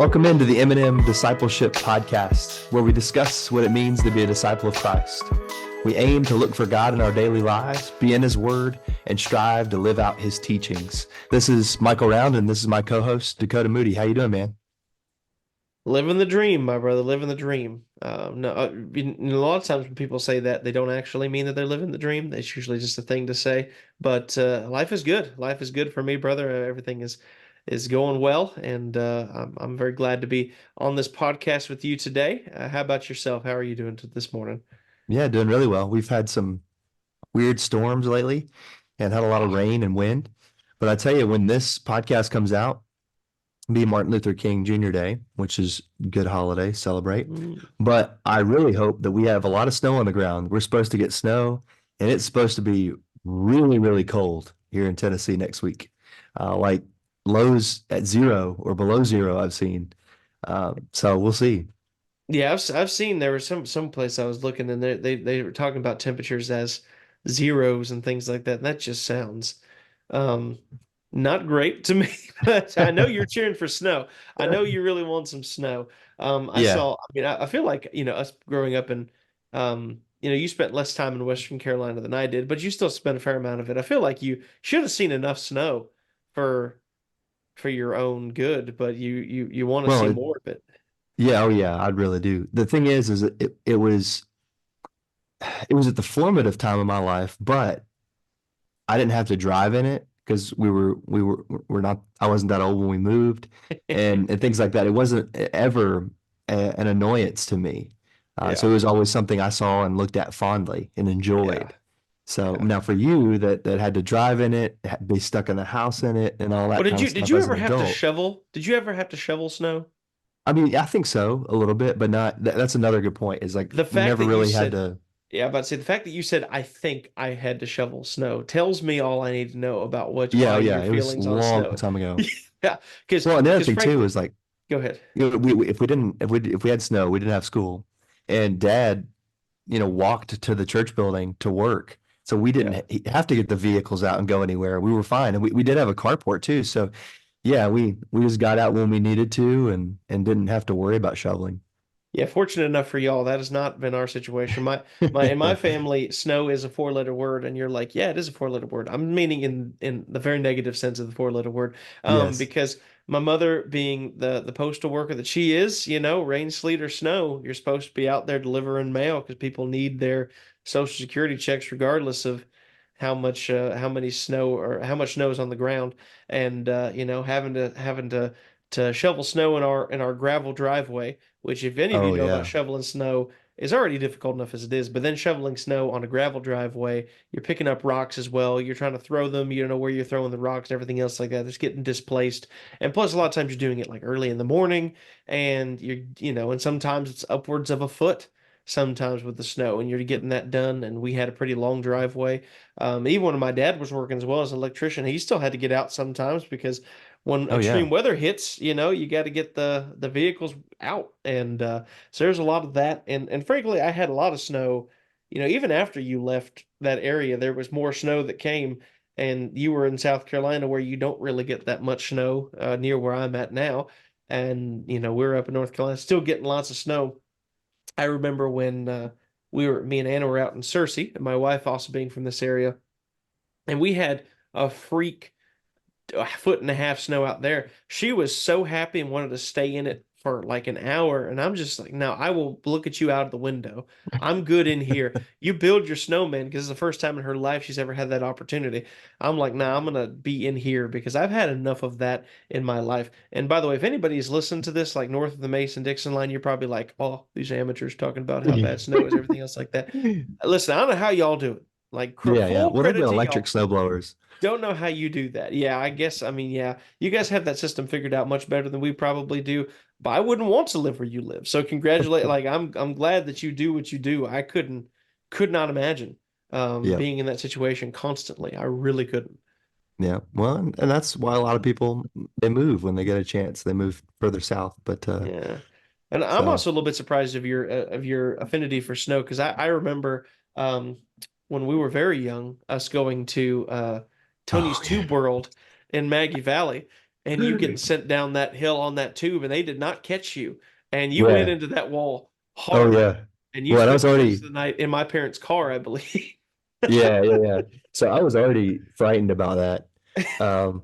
Welcome into the M&M Discipleship Podcast, where we discuss what it means to be a disciple of Christ. We aim to look for God in our daily lives, be in His Word, and strive to live out His teachings. This is Michael Round, and this is my co-host, Dakota Moody. How you doing, man? Living the dream, my brother, living the dream. No, a lot of times when people say that, they don't actually mean that they're living the dream. It's usually just a thing to say. But life is good. Life is good for me, brother. Everything is going well, and I'm very glad to be on this podcast with you today. How about yourself? How are you doing this morning? Yeah, doing really well. We've had some weird storms lately and had a lot of rain and wind. But I tell you, when this podcast comes out, be Martin Luther King Jr. Day, which is a good holiday, celebrate. Mm. But I really hope that we have a lot of snow on the ground. We're supposed to get snow, and it's supposed to be really, really cold here in Tennessee next week. Like lows at 0 or below 0, I've seen. So we'll see. Yeah, I've seen there was some place I was looking and they were talking about temperatures as zeros and things like that. And that just sounds um not great to me. But I know you're cheering for snow. I know you really want some snow. Yeah. I feel like, us growing up in you spent less time in Western Carolina than I did, but you still spent a fair amount of it. I feel like you should have seen enough snow for for your own good, but you want to see Well, more of it. yeah, oh yeah, I really do. The thing is it was at the formative time of my life, but I didn't have to drive in it because we're not I wasn't that old when we moved and things like that. It wasn't ever an annoyance to me. So Yeah. it was always something I saw and looked at fondly and Yeah. enjoyed. So Yeah. now for you that had to drive in it, be stuck in the house in it and all Well, that did kind of you did stuff you as an ever have to adult. shovel? Did you ever have to shovel snow? I mean, I think so a little bit, but not that's another good point is like The we fact never that you really had said, to. yeah, I'm about to say the fact that you said I think I had to shovel snow tells me all I need to know about what Yeah, oh, why yeah, your it was a feelings on long snow. time ago. Yeah, because Well, another because thing too frankly, is like go ahead. if we didn't if we had snow, we didn't have school, and Dad, walked to the church building to work, so we didn't Yeah. have to get the vehicles out and go anywhere. We were fine, and we did have a carport too. So yeah, we just got out when we needed to and didn't have to worry about shoveling. Yeah, fortunate enough for y'all, that has not been our situation. In my family, snow is a four-letter word, and you're like, yeah, it is a four-letter word. I'm meaning in the very negative sense of the four-letter word. Yes. Because my mother, being the postal worker that she is, rain, sleet, or snow, you're supposed to be out there delivering mail because people need their Social Security checks regardless of how many snow or how much snow is on the ground, and having to shovel snow in our gravel driveway, which if any of you Oh know about yeah. shoveling snow is already difficult enough as it is, but then shoveling snow on a gravel driveway, you're picking up rocks as well. You're trying to throw them, you don't know where you're throwing the rocks and everything else like that. It's getting displaced. And plus a lot of times you're doing it like early in the morning and and sometimes it's upwards of a foot sometimes with the snow and you're getting that done. And we had a pretty long driveway. Even when my dad was working as well as an electrician, he still had to get out sometimes because when Oh yeah. extreme weather hits, you got to get the vehicles out, and so there's a lot of that. And frankly, I had a lot of snow. Even after you left that area, there was more snow that came, and you were in South Carolina where you don't really get that much snow near where I'm at now, and we're up in North Carolina still getting lots of snow. I remember when me and Anna were out in Searcy, and my wife also being from this area, and we had a freak a foot and a half snow out there. She was so happy and wanted to stay in it for like an hour. And I'm just like, no, I will look at you out of the window. I'm good in here. You build your snowman because it's the first time in her life she's ever had that opportunity. I'm like, nah, I'm gonna be in here because I've had enough of that in my life. And by the way, if anybody's listened to this, like north of the Mason-Dixon line, you're probably like, oh, these amateurs talking about how bad snow is, everything else like that. Listen, I don't know how y'all do it. Like Yeah, yeah. full Well, they've been credit to electric y'all. snowblowers. Don't know how you do that. Yeah, I guess, I mean, yeah, you guys have that system figured out much better than we probably do, but I wouldn't want to live where you live. So congratulate, like I'm glad that you do what you do. Could not imagine Yeah. being in that situation constantly. I really couldn't. Yeah. Well, and that's why a lot of people they move when they get a chance. They move further south. But Yeah. And I'm so also a little bit surprised of your affinity for snow because I remember um when we were very young, us going to Tony's oh yeah. Tube World in Maggie Valley. and you getting sent down that hill on that tube, and they did not catch you, and you went Yeah. into that wall Oh hard, yeah. and you Well, and I spent was the rest already, of the night in my parents' car, I believe. yeah, yeah, yeah. So I was already frightened about that. Um,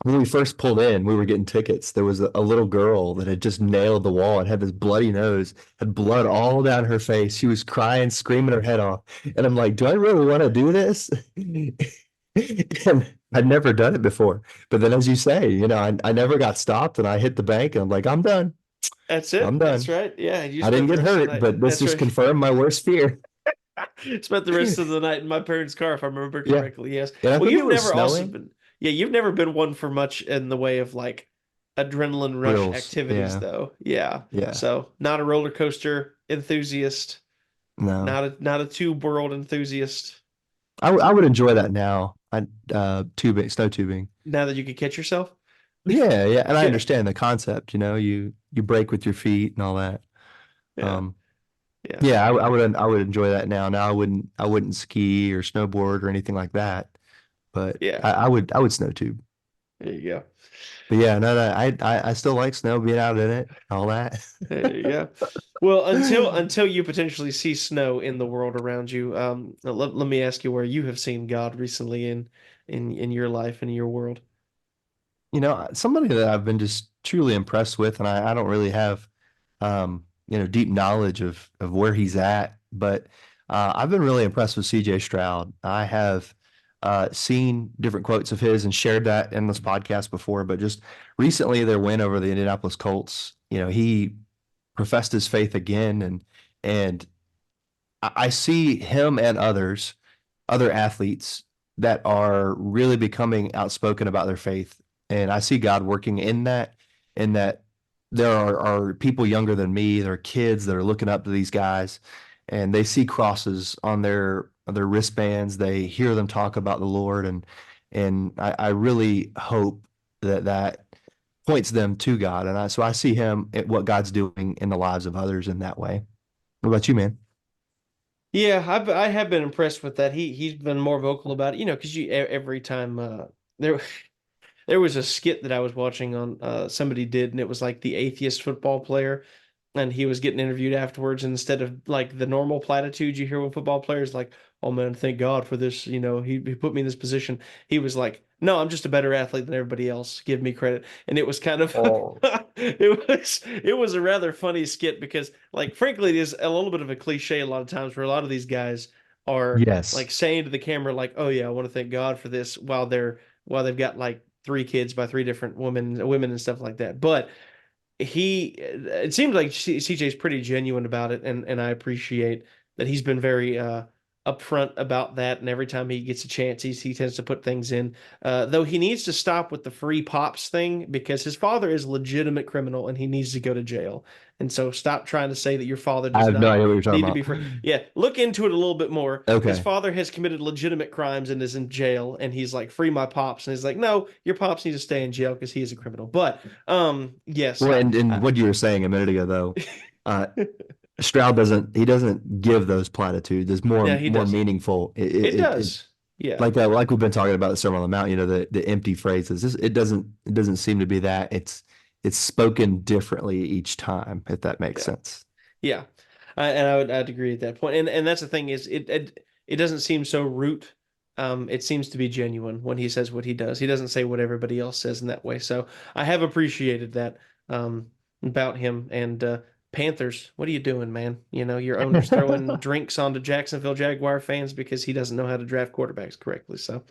when we first pulled in, we were getting tickets. There was a little girl that had just nailed the wall and had this bloody nose, had blood all down her face. She was crying, screaming her head off. And I'm like, do I really want to do this? And I'd never done it before. But then, as you say, I never got stopped and I hit the bank and I'm like, I'm done. That's I'm it. That's done. right. Yeah, you I didn't spent the get rest of the hurt, night. but this That's just right. confirmed my worst fear. Spent the rest of the night in my parents' car, if I remember Yeah. correctly. Yes. And I Well, think it you've was never also snowing. been, yeah, you've never been one for much in the way of like adrenaline rush Thrills. activities, Yeah. though. Yeah. Yeah. So not a roller coaster enthusiast, No. not a tube world enthusiast. I would enjoy that now. Tubing, snow tubing. Now that you can catch yourself. Yeah, yeah, and I Yeah. understand the concept, you break with your feet and all that. Yeah. Um, Yeah. yeah, I would enjoy that now. Now I wouldn't ski or snowboard or anything like that, but Yeah. I would snow tube. There you go. But yeah, no, no, I still like snow, being out in it, all that. There you go. Well, until you potentially see snow in the world around you, let me ask you where you have seen God recently in your life and in your world. Somebody that I've been just truly impressed with, and I don't really have deep knowledge of where he's at, but I've been really impressed with CJ Stroud. I have seen different quotes of his and shared that in this podcast before, but just recently their win over the Indianapolis Colts, he professed his faith again, and I see him and other athletes that are really becoming outspoken about their faith. And I see God working in that there are people younger than me, there are kids that are looking up to these guys, and they see crosses on their wristbands. They hear them talk about the Lord, and I really hope that points them to God. And so I see him at what God's doing in the lives of others in that way. What about you, man? Yeah, I have been impressed with that. He's been more vocal about it, because every time there there was a skit that I was watching on somebody did, and it was like the atheist football player, and he was getting interviewed afterwards, and instead of like the normal platitudes you hear when football players like, "Oh man, thank God for this," he put me in this position. He was like, "No, I'm just a better athlete than everybody else. Give me credit." And it was kind of Oh, it was a rather funny skit because like frankly it is a little bit of a cliche a lot of times where a lot of these guys are yes. like saying to the camera like, "Oh yeah, I want to thank God for this," while they've got like three kids by three different women and stuff like that. But it seems like CJ's pretty genuine about it, and I appreciate that he's been very upfront about that. And every time he gets a chance, he tends to put things in. Though he needs to stop with the free pops thing because his father is a legitimate criminal and he needs to go to jail. And so stop trying to say that your father I does have no not idea what you're talking need to be about. free. Yeah, look into it a little bit more. His Okay. father has committed legitimate crimes and is in jail, and he's like, free my pops. And he's like, no, your pops need to stay in jail because he is a criminal. But yes, Well, and what you were saying a minute ago, though, uh, Stroud doesn't give those platitudes. It's more yeah, he more doesn't. meaningful. It does. Yeah. Like we've been talking about the Sermon on the Mount. The empty phrases. It doesn't seem to be that. It's spoken differently each time, if that makes Yeah. sense. Yeah. I'd agree at that point. And that's the thing is it doesn't seem so root. It seems to be genuine when he says what he does. He doesn't say what everybody else says in that way. So I have appreciated that about him. And Panthers, what are you doing, man? Your owner's throwing drinks onto Jacksonville Jaguar fans because he doesn't know how to draft quarterbacks correctly. So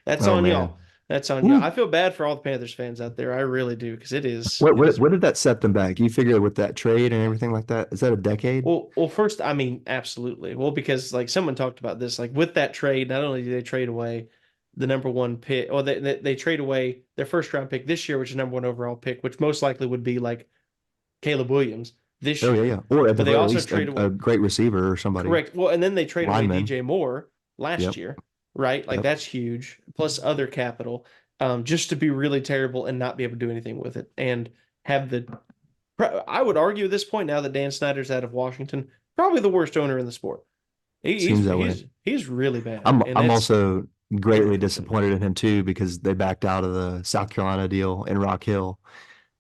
that's Oh on man. y'all. That's on y'all. Woo. I feel bad for all the Panthers fans out there. I really do because it is What it what is what did that set them back? You figure with that trade and everything like that, is that a decade? Well, first, I mean, absolutely. Well, because like someone talked about this, like with that trade, not only do they trade away the number one pick, or they trade away their first round pick this year, which is number one overall pick, which most likely would be like Caleb Williams this Oh yeah, year. yeah. Or at the But they very also least, trade a away, great receiver or somebody, correct. Well, and then they trade away lineman. DJ Moore last Yep, year, right? Like yep. that's huge, plus other capital, just to be really terrible and not be able to do anything with it and have the I would argue at this point, now that Dan Snyder's out of Washington, probably the worst owner in the sport. Seems that way. He's really bad, I'm and I'm it's also greatly disappointed in him too because they backed out of the South Carolina deal in Rock Hill.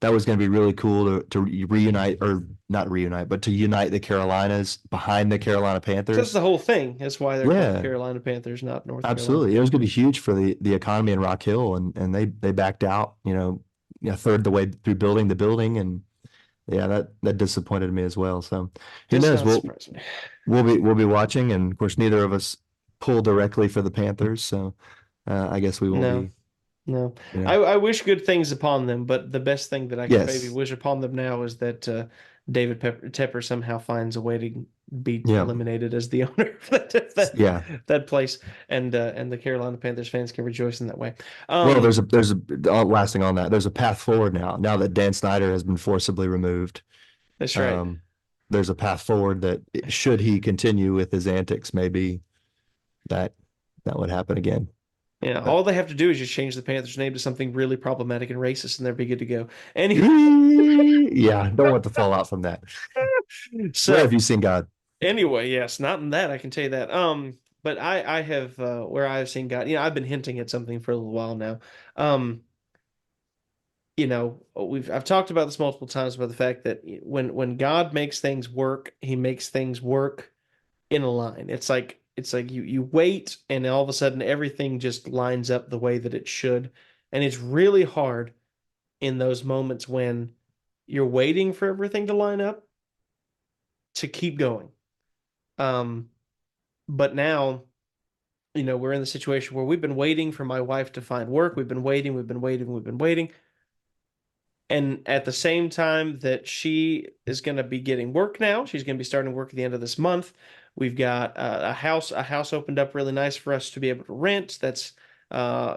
That was going to be really cool to reunite, or not reunite, but to unite the Carolinas behind the Carolina So that's Panthers. the whole thing. That's why they're called the Yeah, Carolina Panthers, not North Carolina absolutely. It was going to be Panthers. huge for the economy in Rock Hill, and they backed out, a third the way through building the building, and yeah, that disappointed me as well. So who Does knows? not We'll surprise me. we'll be watching, and of course, neither of us pull directly for the Panthers, so I guess we won't No, be, no. you know. I wish good things upon them, but the best thing that I can maybe Yes, wish upon them now is that David Tepper somehow finds a way to be yeah, eliminated as the owner of that yeah. that place, and the Carolina Panthers fans can rejoice in that way. Well, Um, there's a last thing on that. There's a path forward now. Now that Dan Snyder has been forcibly removed, that's right. um, there's a path forward that should he continue with his antics, maybe that that would happen again. Yeah, But all they have to do is just change the Panthers' name to something really problematic and racist, and they'll be good to go. Anyway, yeah, don't want the fallout from that. Where have so you seen God? anyway, yes, not in that I can tell you that. But I have where I have seen God. I've been hinting at something for a little while now. Um, I've talked about this multiple times about the fact that when God makes things work, He makes things work in a line. It's like you wait, and all of a sudden everything just lines up the way that it should, and it's really hard in those moments when you're waiting for everything to line up to keep going. Um, but now, we're in the situation where we've been waiting for my wife to find work. We've been waiting, we've been waiting, we've been waiting. And at the same time that she is going to be getting work now, she's going to be starting work at the end of this month. We've got a house opened up really nice for us to be able to rent. That's uh,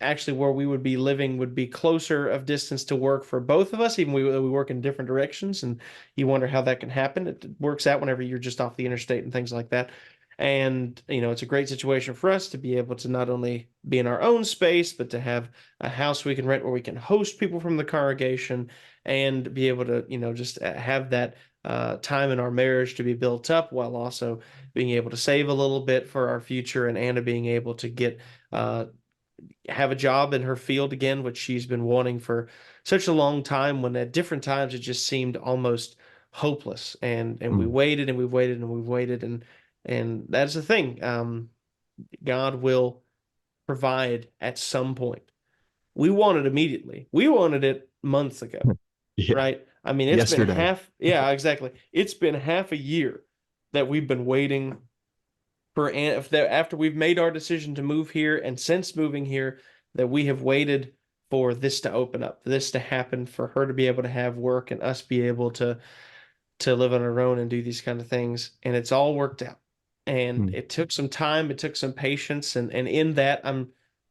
actually where we would be living would be closer of distance to work for both of us, even we work in different directions, and you wonder how that can happen. It works out whenever you're just off the interstate and things like that. And it's a great situation for us to be able to not only be in our own space, but to have a house we can rent where we can host people from the congregation and be able to, just have that time in our marriage to be built up while also being able to save a little bit for our future, and Anna being able to get have a job in her field again, which she's been wanting for such a long time, when at different times it just seemed almost hopeless. And we Mm, waited and we've waited and we've waited, and that's the thing. God will provide at some point. We want it immediately. We wanted it months ago, yeah, right? I mean, it's been yesterday. yeah, exactly. It's been half a year that we've been waiting for, after we've made our decision to move here, and since moving here, that we have waited for this to open up, for this to happen, for her to be able to have work and us be able to live on our own and do these kind of things. And it's all worked out. And Mm, it took some time, it took some patience, and in that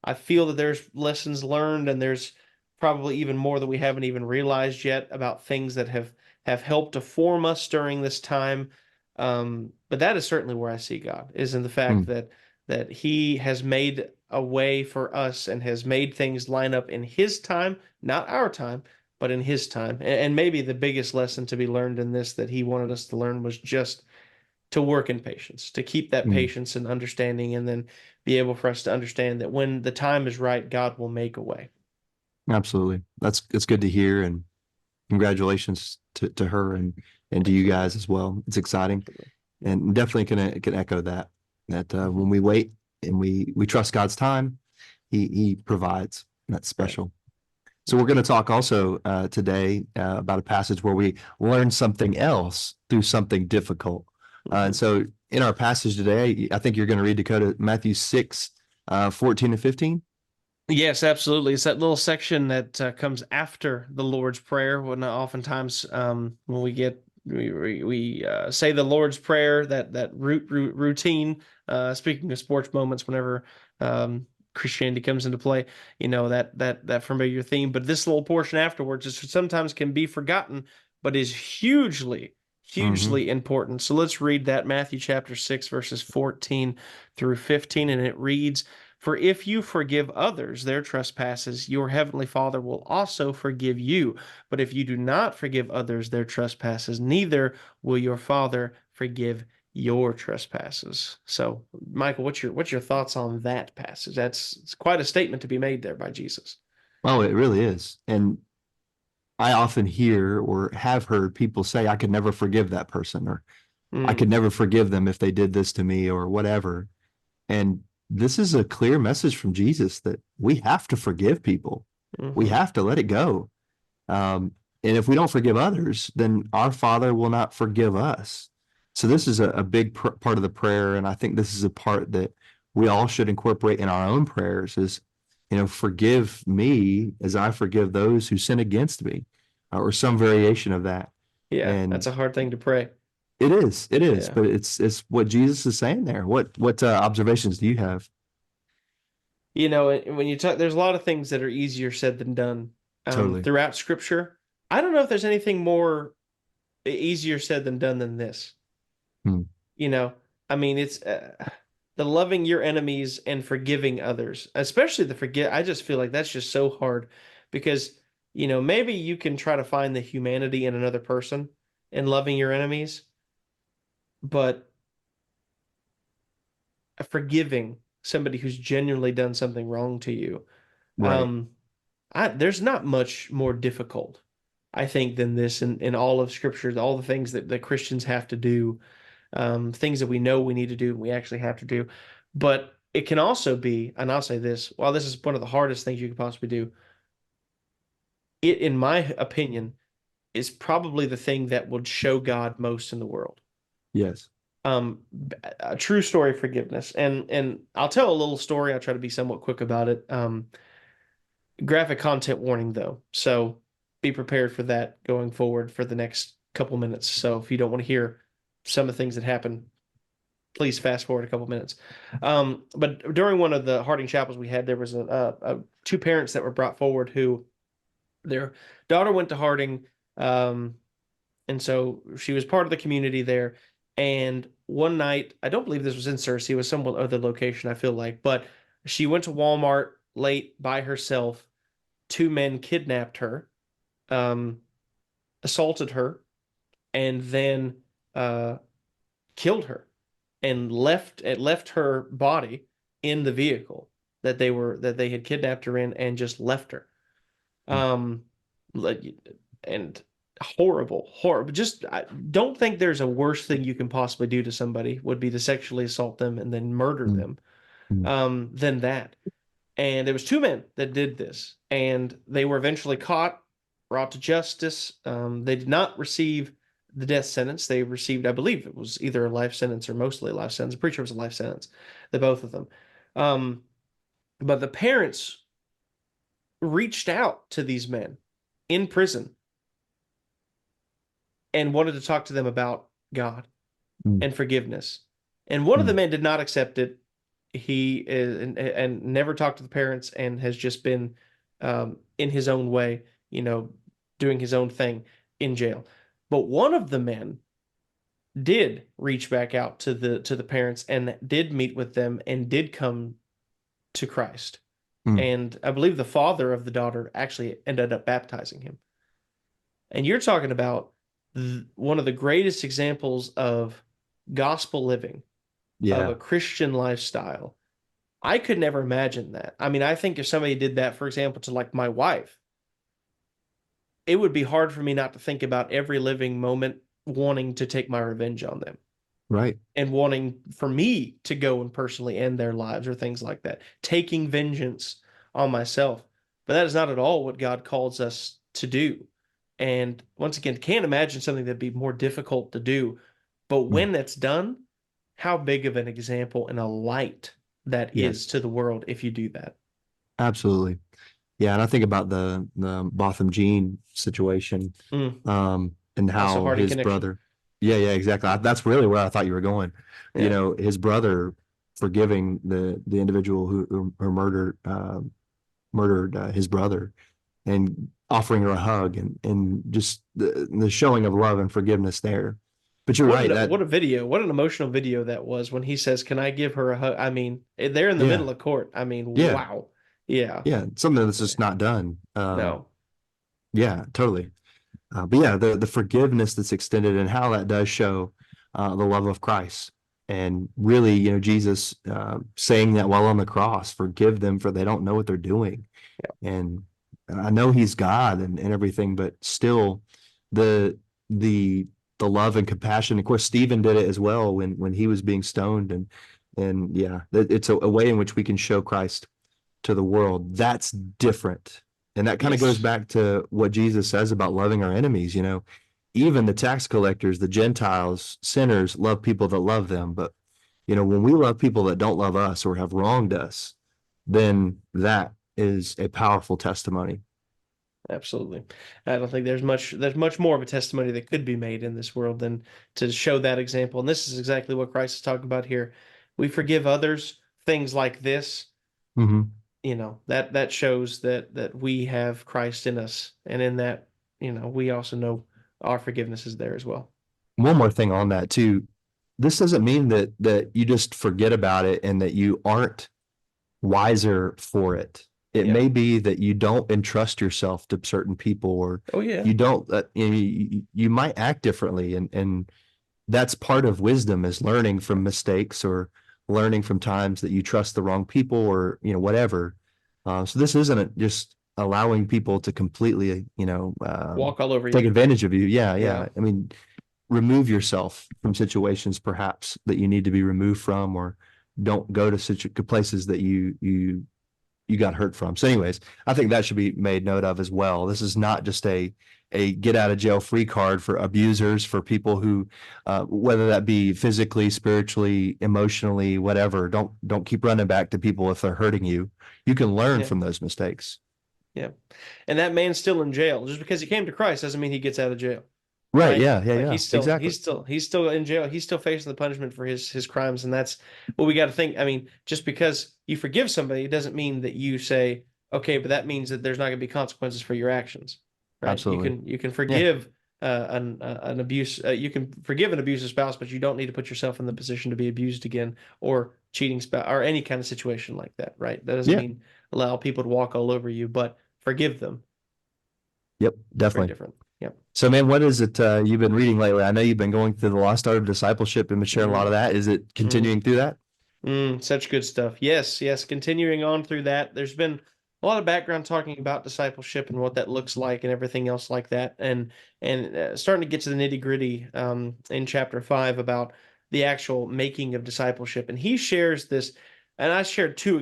I feel that there's lessons learned, and there's probably even more that we haven't even realized yet about things that have helped to form us during this time. But that is certainly where I see God, is in the fact mm, that He has made a way for us and has made things line up in His time, not our time, but in His time. And maybe the biggest lesson to be learned in this that He wanted us to learn was just to work in patience, to keep that mm. patience and understanding, and then be able for us to understand that when the time is right, God will make a way. Absolutely. It's good to hear, and congratulations to her and to you Absolutely. guys as well. It's exciting, Absolutely. Yeah. and definitely can echo that when we wait and we trust God's time, he provides. That's Right. special. So we're going to talk also today about a passage where we learn something else through something difficult. And Mhm. so in our passage today, I think you're going to read Dakota Matthew 6, 14 and 15. Yes, absolutely. It's that little section that comes after the Lord's Prayer. When oftentimes when we say the Lord's Prayer, that routine. Speaking of sports moments, whenever Christianity comes into play, that familiar theme. But this little portion afterwards is sometimes can be forgotten, but is hugely, Hmm. hugely important. So let's read that, Matthew chapter 6, verses 14 through 15, and it reads. For if you forgive others their trespasses, your heavenly Father will also forgive you. But if you do not forgive others their trespasses, neither will your Father forgive your trespasses. So, Michael, what's your thoughts on that passage? It's quite a statement to be made there by Jesus. Oh, it really is. And I often hear or have heard people say, I could never forgive that person, or I could Mm, never forgive them if they did this to me, or whatever. And this is a clear message from Jesus that we have to forgive people. We hmm. have to let it go. Um, and if we don't forgive others, then our Father will not forgive us. So this is a big part of the prayer, and I think this is a part that we all should incorporate in our own prayers. Is, forgive me as I forgive those who sin against me, or some variation of that. Yeah, And that's a hard thing to pray. it is, Yeah. but it's what Jesus is saying there. What observations do you have? When you talk, there's a lot of things that are easier said than done Totally. throughout Scripture. I don't know if there's anything more easier said than done than this. Hmm. You know, I mean, it's the loving your enemies and forgiving others, especially the forget. I just feel like that's just so hard because, maybe you can try to find the humanity in another person and loving your enemies, but forgiving somebody who's genuinely done something wrong to you, Right. um, there's not much more difficult, I think, than this in all of Scripture, all the things that Christians have to do, things that we know we need to do and we actually have to do. But it can also be, and I'll say this, while this is one of the hardest things you could possibly do, it, in my opinion, is probably the thing that would show God most in the world. Yes. A true story of forgiveness. And I'll tell a little story. I'll try to be somewhat quick about it. Graphic content warning though. So be prepared for that going forward for the next couple minutes. So if you don't want to hear some of the things that happen, please fast forward a couple minutes. But during one of the Harding chapels we had, there was two parents that were brought forward who their daughter went to Harding, and so she was part of the community there. And one night, I don't believe this was in Cersei, it was some other location, I feel like, but she went to Walmart late by herself. Two men kidnapped her, um, assaulted her, and then uh, killed her and left her body in the vehicle that they had kidnapped her in and just left her. Um, and horrible, horrible. Just I don't think there's a worse thing you can possibly do to somebody would be to sexually assault them and then murder Mm, them, mm, than that. And there was two men that did this, and they were eventually caught, brought to justice. They did not receive the death sentence. They received, I believe, it was either a life sentence or mostly a life sentence. I'm pretty sure it was a life sentence, the both of them. Um, but the parents reached out to these men in prison and wanted to talk to them about God mm, and forgiveness. And one of the mm. men did not accept it. He is, and never talked to the parents and has just been in his own way, doing his own thing in jail. But one of the men did reach back out to the parents and did meet with them and did come to Christ. Mm. And I believe the father of the daughter actually ended up baptizing him. And you're talking about one of the greatest examples of gospel living, of Yeah. a Christian lifestyle. I could never imagine that. I mean, I think if somebody did that, for example, to like my wife, it would be hard for me not to think about every living moment wanting to take my revenge on them Right. and wanting for me to go and personally end their lives or things like that, taking vengeance on myself. But that is not at all what God calls us to do. And once again, can't imagine something that'd be more difficult to do. But Mm. when that's done, how big of an example and a light that is Yes. to the world if you do that. Absolutely. Yeah, and I think about the Botham Jean situation, Mm, and also how Harding his connection. brother. Yeah, yeah, exactly. That's really where I thought you were going. Yeah. His brother forgiving the individual who murdered his brother, and offering her a hug, and just the showing of love and forgiveness there. But you're right that What a video. What an emotional video that was when he says, "Can I give her a hug?" I mean, they're in the yeah, middle of court. I mean, yeah, wow. Yeah. yeah, something that's just not done. No. Yeah, totally. But yeah, the forgiveness that's extended and how that does show the love of Christ. And really, Jesus saying that while on the cross, forgive them for they don't know what they're doing. And I know he's God and everything, but still the the the love and compassion. Of course, Stephen did it as well when he was being stoned, and yeah, it's a way in which we can show Christ to the world. That's different. And that kind of goes Yes, back to what Jesus says about loving our enemies. Even the tax collectors, the Gentiles, sinners love people that love them. But, when we love people that don't love us or have wronged us, then that is a powerful testimony. absolutely. I don't think there's much more of a testimony that could be made in this world than to show that example. And this is exactly what Christ is talking about here. We forgive others things like this, Mm-hmm. that shows that we have Christ in us, and in that, we also know our forgiveness is there as well. One more thing on that too. This doesn't mean that you just forget about it and that you aren't wiser for it. It Yeah. may be that you don't entrust yourself to certain people, or Oh yeah. you don't, you might act differently. And that's part of wisdom, is learning from mistakes or learning from times that you trust the wrong people, or, whatever. So this isn't just allowing people to completely, Walk all over take you. advantage of you. Yeah. Yeah. Yeah. I mean, remove yourself from situations perhaps that you need to be removed from, or don't go to places that you got hurt from. So anyways, I think that should be made note of as well. This is not just a get out of jail free card for abusers, for people who, whether that be physically, spiritually, emotionally, whatever. Don't keep running back to people if they're hurting you. You can learn Yeah. from those mistakes. Yeah. And that man's still in jail. Just because he came to Christ doesn't mean he gets out of jail. Right. Right? Yeah. Yeah. Like Yeah. Exactly. he's still in jail. He's still facing the punishment for his crimes, and that's what we got to think. I mean, just because you forgive somebody, it doesn't mean that you say, okay, but that means that there's not going to be consequences for your actions, right? You Absolutely. can you can Yeah. forgive an abuse. You can forgive an abusive spouse, but you don't need to put yourself in the position to be abused again, or cheating spouse, or any kind of situation like that, right? That doesn't Yeah. mean allow people to walk all over you, but forgive them. Yep. Very Definitely. different. Yep. So, man, what is it you've been reading lately? I know you've been going through the lost art of discipleship and been sharing a lot Mm-hmm. of that. Is it Mm-hmm. continuing through that? Such good stuff. Yes, yes. Continuing on through that, there's been a lot of background talking about discipleship and what that looks like and everything else like that, and starting to get to the nitty gritty in chapter 5 about the actual making of discipleship. And he shares this, and I shared two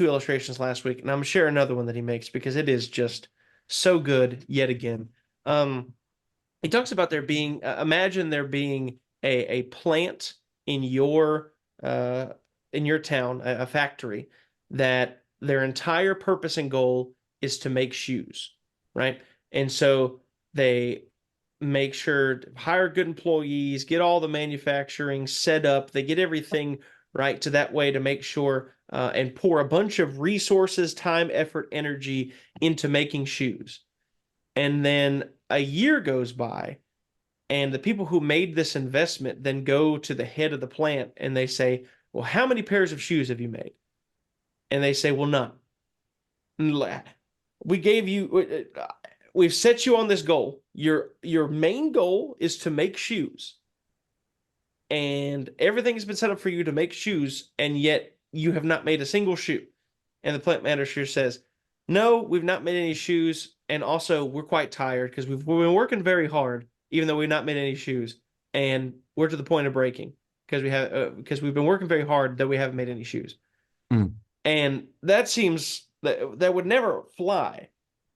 illustrations last week, and I'm gonna share another one that he makes because it is just so good yet again. Um, he talks about there being imagine there being a plant in your uh, in your town, a factory, that their entire purpose and goal is to make shoes, right? And so they make sure to hire good employees, get all the manufacturing set up, they get everything right to that way to make sure and pour a bunch of resources, time, effort, energy into making shoes. And then a year goes by, and the people who made this investment then go to the head of the plant and they say, well, how many pairs of shoes have you made? And they say, well, none. We gave you, we've set you on this goal. Your main goal is to make shoes. And everything has been set up for you to make shoes, and yet you have not made a single shoe. And the plant manager says, no, we've not made any shoes. And also, we're quite tired because we've been working very hard, even though we've not made any shoes. And we're to the point of breaking because we've been working very hard that we haven't made any shoes. Mm. And that seems that would never fly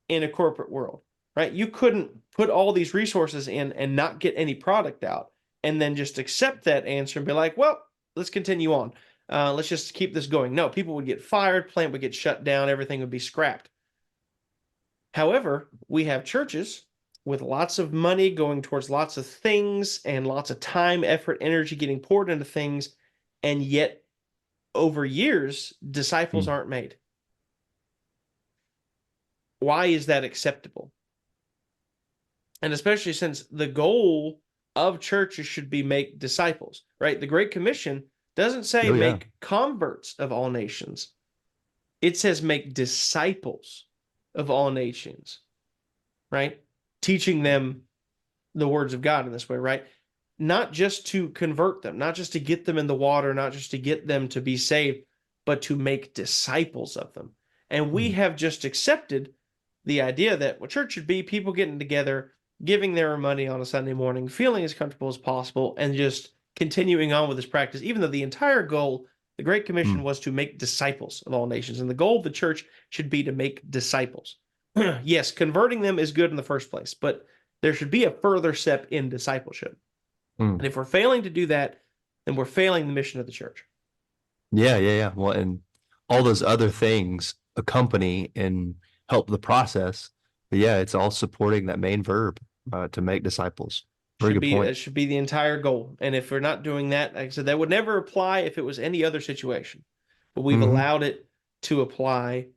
in a corporate world, right? You couldn't put all these resources in and not get any product out, and then just accept that answer and be like, well, let's continue on. Let's just keep this going. No, people would get fired, plant would get shut down, everything would be scrapped. However, we have churches with lots of money going towards lots of things and lots of time, effort, energy getting poured into things, and yet over years, disciples Mm. aren't made. Why is that acceptable? And especially since the goal of churches should be make disciples, right? The Great Commission doesn't say Oh, yeah. make converts of all nations. It says make disciples of all nations, right? Teaching them the words of God in this way, right? not just to convert them, not just to get them in the water, not just to get them to be saved, but to make disciples of them. And we have just accepted the idea that what church should be people getting together, giving their money on a Sunday morning, feeling as comfortable as possible, and just continuing on with this practice, even though the entire goal, the Great Commission, was to make disciples of all nations. And the goal of the church should be to make disciples. Yes, converting them is good in the first place, but there should be a further step in discipleship. And if we're failing to do that, then we're failing the mission of the church. Yeah. Well, and all those other things accompany and help the process. But yeah, it's all supporting that main verb, to make disciples. Very good point. It should be the entire goal. And if we're not doing that, like I said, that would never apply if it was any other situation. But we've allowed it to apply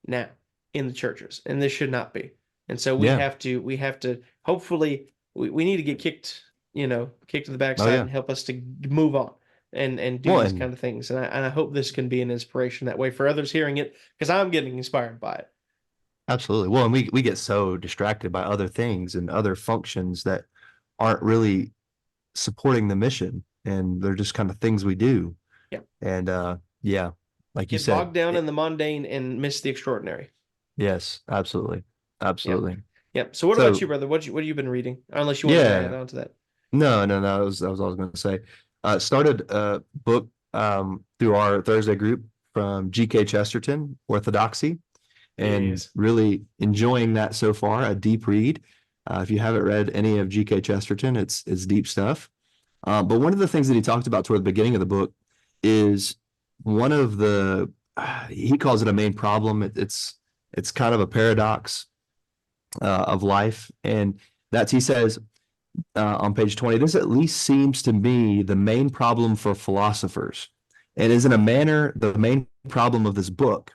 now in the churches, and this should not be. And so we have to hopefully we need to get kicked to the backside and help us to move on and do these kind of things. And I hope this can be an inspiration that way for others hearing it, because I'm getting inspired by it. Absolutely. Well, and we get so distracted by other things and other functions that aren't really supporting the mission, and they're just kind of things we do. Yeah. And like you get said, bogged down in the mundane and miss the extraordinary. Yes, absolutely. Yep. So what about you, brother? What have you been reading? Unless you want to add on to that. No. That was all I was going to say. Started a book through our Thursday group from G.K. Chesterton, Orthodoxy, and really enjoying that so far. A deep read. If you haven't read any of G.K. Chesterton, it's deep stuff. But one of the things that he talked about toward the beginning of the book is one of the he calls it a main problem. It's kind of a paradox of life, and he says on page 20, this at least seems to me the main problem for philosophers, and is in a manner the main problem of this book.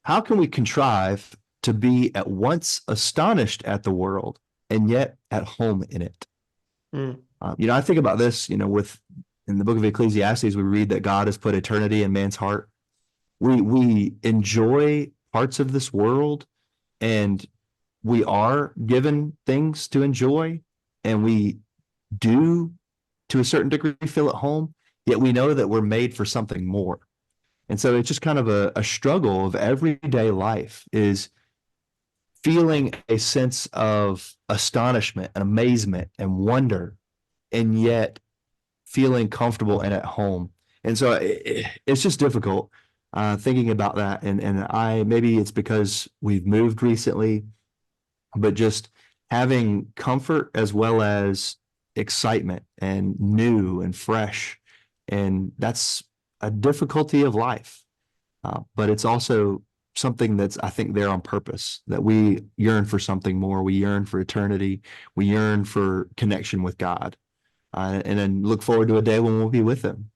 How can we contrive to be at once astonished at the world and yet at home in it? I think about this, in the book of Ecclesiastes, we read that God has put eternity in man's heart. We enjoy parts of this world, and we are given things to enjoy, and we do, to a certain degree, feel at home, yet we know that we're made for something more. And so it's just kind of a struggle of everyday life, is feeling a sense of astonishment and amazement and wonder, and yet feeling comfortable and at home. And so it's just difficult thinking about that. And maybe it's because we've moved recently, but just having comfort as well as excitement and new and fresh. And that's a difficulty of life. But it's also something that's, I think, there on purpose, that we yearn for something more. We yearn for eternity. We yearn for connection with God, and then look forward to a day when we'll be with him.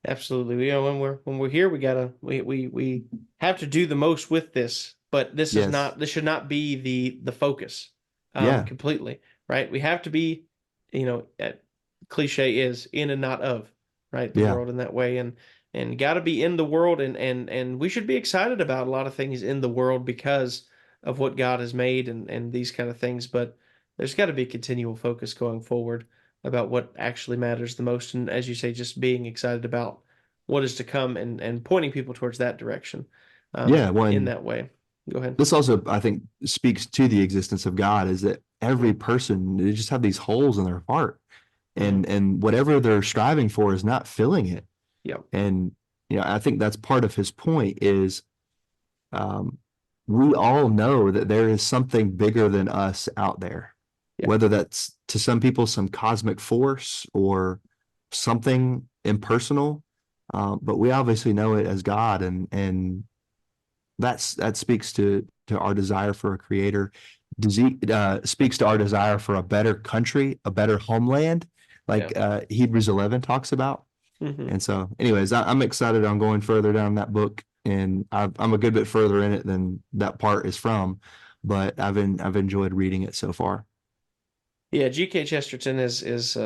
Absolutely. When we're here, we have to do the most with this, but this should not be the focus completely, right? We have to be, cliche is in and not of, right? The world in that way, and got to be in the world, and we should be excited about a lot of things in the world because of what God has made and these kind of things. But there's got to be continual focus going forward about what actually matters the most. And as you say, just being excited about what is to come and pointing people towards that direction. In that way. Go ahead. This also, I think, speaks to the existence of God, is that every person, they just have these holes in their heart, and whatever they're striving for is not filling it. Yeah. And, I think that's part of his point is, we all know that there is something bigger than us out there, whether that's to some people, some cosmic force or something impersonal. But we obviously know it as God, and that speaks to our desire for a creator. Speaks to our desire for a better country, a better homeland, like Hebrews 11 talks about. And so, anyways, I'm excited on going further down that book, and I'm a good bit further in it than that part is from, but I've enjoyed reading it so far. Yeah, G.K. Chesterton is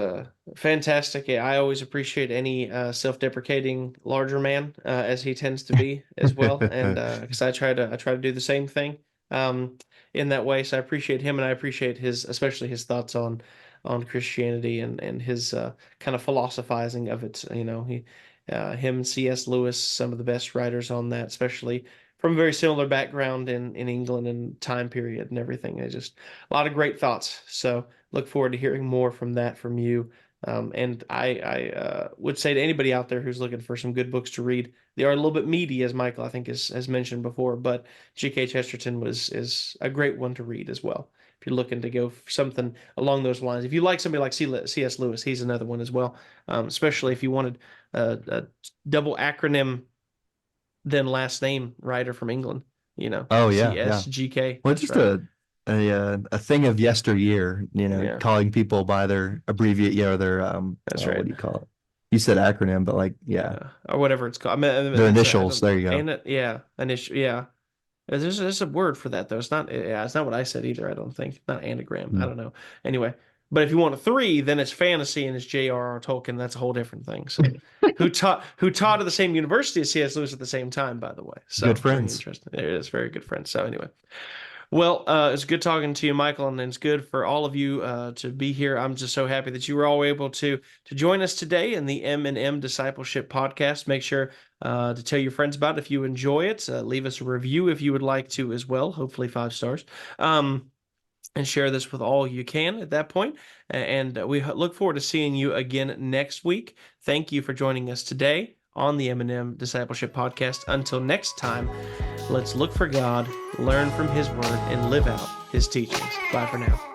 fantastic. I always appreciate any self-deprecating larger man, as he tends to be as well, and because I try to do the same thing in that way. So I appreciate him, and I appreciate especially his thoughts on on Christianity and his kind of philosophizing of it. Him and C.S. Lewis, some of the best writers on that, especially from a very similar background in England and time period and everything. It's just a lot of great thoughts. So look forward to hearing more from that from you. And I would say to anybody out there who's looking for some good books to read, they are a little bit meaty, as Michael I think has mentioned before, but G.K. Chesterton is a great one to read as well. If you're looking to go for something along those lines, if you like somebody like C.S. Lewis, he's another one as well. Especially if you wanted a double acronym then last name writer from England, Oh yeah, yeah. CSGK. Well, That's just right. a thing of yesteryear, Yeah, calling people by their abbreviate, their that's what right. do you call it? You said acronym, but like, yeah, Yeah, or whatever it's called. their initials. There you go. Ain't it? Yeah, initial. Yeah, there's a word for that though. It's not. Yeah, it's not what I said either. I don't think. Not anagram. I Hmm. don't know. Anyway, but if you want a three, then it's fantasy and it's J.R.R. Tolkien. That's a whole different thing. So, who taught at the same university as C.S. Lewis at the same time, by the way. So Good very friends. interesting. It is very good friends. So anyway. Well, it's good talking to you, Michael, and it's good for all of you to be here. I'm just so happy that you were all able to join us today in the M&M Discipleship Podcast. Make sure to tell your friends about it if you enjoy it. Leave us a review if you would like to as well, hopefully 5 stars. And share this with all you can at that point. And we look forward to seeing you again next week. Thank you for joining us today on the M&M Discipleship Podcast. Until next time, let's look for God, learn from His Word, and live out His teachings. Bye for now.